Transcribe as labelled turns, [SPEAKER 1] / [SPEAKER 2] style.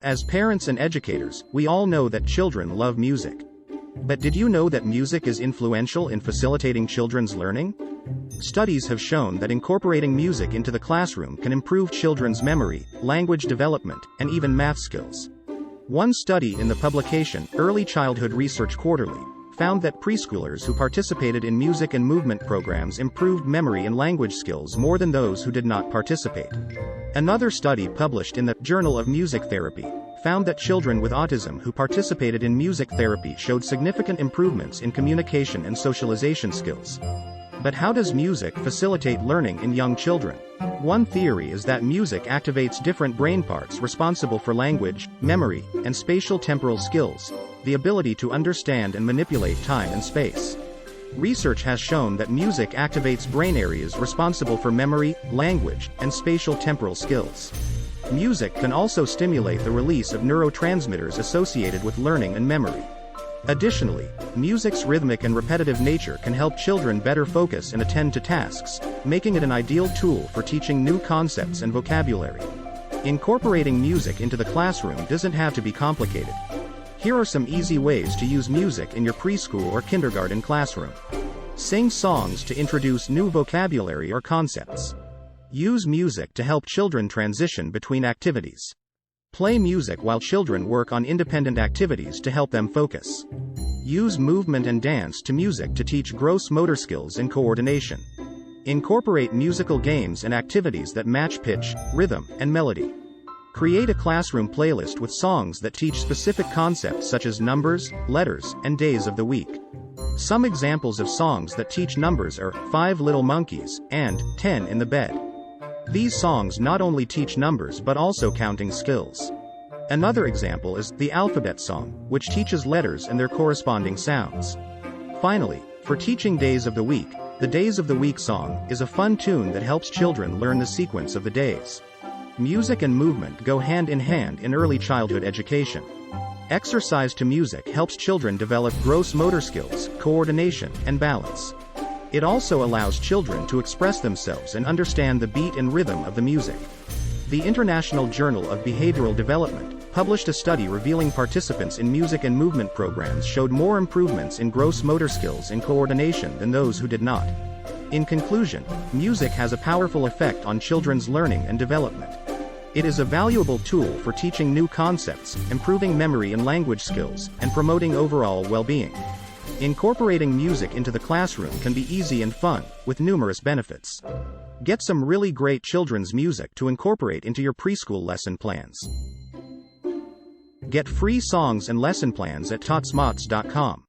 [SPEAKER 1] As parents and educators, we all know that children love music. But did you know that music is influential in facilitating children's learning? Studies have shown that incorporating music into the classroom can improve children's memory, language development, and even math skills. One study in the publication, Early Childhood Research Quarterly, found that preschoolers who participated in music and movement programs improved memory and language skills more than those who did not participate. Another study published in the Journal of Music Therapy found that children with autism who participated in music therapy showed significant improvements in communication and socialization skills. But how does music facilitate learning in young children? One theory is that music activates different brain parts responsible for language, memory, and spatial temporal skills, the ability to understand and manipulate time and space. Research has shown that music activates brain areas responsible for memory, language, and spatial temporal skills. Music can also stimulate the release of neurotransmitters associated with learning and memory. Additionally, music's rhythmic and repetitive nature can help children better focus and attend to tasks, making it an ideal tool for teaching new concepts and vocabulary. Incorporating music into the classroom doesn't have to be complicated. Here are some easy ways to use music in your preschool or kindergarten classroom. Sing songs to introduce new vocabulary or concepts. Use music to help children transition between activities. Play music while children work on independent activities to help them focus. Use movement and dance to music to teach gross motor skills and coordination. Incorporate musical games and activities that match pitch, rhythm, and melody. Create a classroom playlist with songs that teach specific concepts such as numbers, letters, and days of the week. Some examples of songs that teach numbers are 5 Little Monkeys and 10 in the Bed. These songs not only teach numbers but also counting skills. Another example is the Alphabet Song, which teaches letters and their corresponding sounds. Finally, for teaching days of the week, the Days of the Week song is a fun tune that helps children learn the sequence of the days. Music and movement go hand in hand in early childhood education. Exercise to music helps children develop gross motor skills, coordination, and balance. It also allows children to express themselves and understand the beat and rhythm of the music. The International Journal of Behavioral Development published a study revealing participants in music and movement programs showed more improvements in gross motor skills and coordination than those who did not. In conclusion, music has a powerful effect on children's learning and development. It is a valuable tool for teaching new concepts, improving memory and language skills, and promoting overall well-being. Incorporating music into the classroom can be easy and fun, with numerous benefits. Get some really great children's music to incorporate into your preschool lesson plans. Get free songs and lesson plans at totsmots.com.